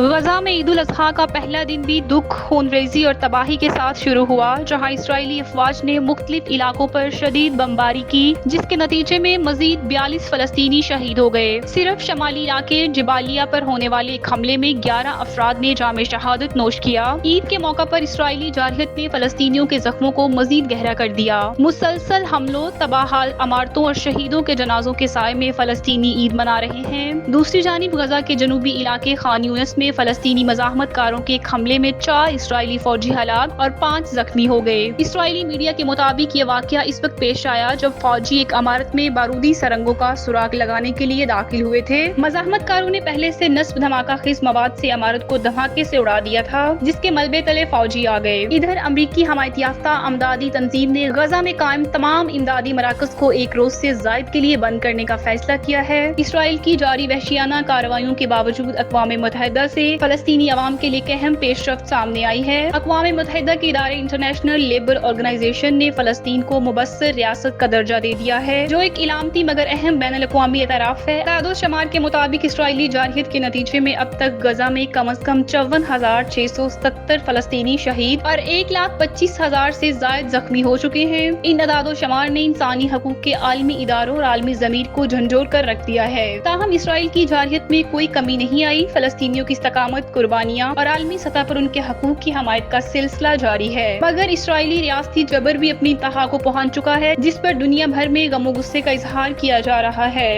غزہ میں عید الاضحیٰ کا پہلا دن بھی دکھ، خونریزی اور تباہی کے ساتھ شروع ہوا، جہاں اسرائیلی افواج نے مختلف علاقوں پر شدید بمباری کی، جس کے نتیجے میں مزید 42 فلسطینی شہید ہو گئے۔ صرف شمالی علاقے جبالیہ پر ہونے والے ایک حملے میں 11 افراد نے جام شہادت نوش کیا۔ عید کے موقع پر اسرائیلی جارحیت نے فلسطینیوں کے زخموں کو مزید گہرا کر دیا۔ مسلسل حملوں، تباہ حال عمارتوں اور شہیدوں کے جنازوں کے سائے میں فلسطینی عید منا رہے ہیں۔ دوسری جانب غزہ کے جنوبی علاقے خان یونس میں فلسطینی مزاحمت کاروں کے ایک حملے میں 4 اسرائیلی فوجی ہلاک اور 5 زخمی ہو گئے۔ اسرائیلی میڈیا کے مطابق یہ واقعہ اس وقت پیش آیا جب فوجی ایک عمارت میں بارودی سرنگوں کا سراغ لگانے کے لیے داخل ہوئے تھے۔ مزاحمت کاروں نے پہلے سے نصب دھماکہ خیز مواد سے عمارت کو دھماکے سے اڑا دیا تھا، جس کے ملبے تلے فوجی آ گئے۔ ادھر امریکی حمایت یافتہ امدادی تنظیم نے غزہ میں قائم تمام امدادی مراکز کو ایک روز سے زائد کے لیے بند کرنے کا فیصلہ کیا ہے۔ اسرائیل کی جاری وحشیانہ کارروائیوں کے باوجود اقوام متحدہ سے فلسطینی عوام کے لیے ایک اہم پیش رفت سامنے آئی ہے۔ اقوام متحدہ کے ادارے انٹرنیشنل لیبر آرگنائزیشن نے فلسطین کو مبصر ریاست کا درجہ دے دیا ہے، جو ایک علامتی مگر اہم بین الاقوامی اعتراف ہے۔ اعداد و شمار کے مطابق اسرائیلی جارحیت کے نتیجے میں اب تک غزہ میں کم از کم 54,677 فلسطینی شہید اور 1,25,000 سے زائد زخمی ہو چکے ہیں۔ ان اعداد و شمار نے انسانی حقوق کے عالمی اداروں اور عالمی ضمیر کو جھنجھوڑ کر رکھ دیا ہے۔ تاہم اسرائیل کی جارحیت میں کوئی کمی نہیں آئی۔ فلسطینیوں کی استقامت، قربانیاں اور عالمی سطح پر ان کے حقوق کی حمایت کا سلسلہ جاری ہے، مگر اسرائیلی ریاستی جبر بھی اپنی انتہا کو پہنچ چکا ہے، جس پر دنیا بھر میں غم و غصے کا اظہار کیا جا رہا ہے۔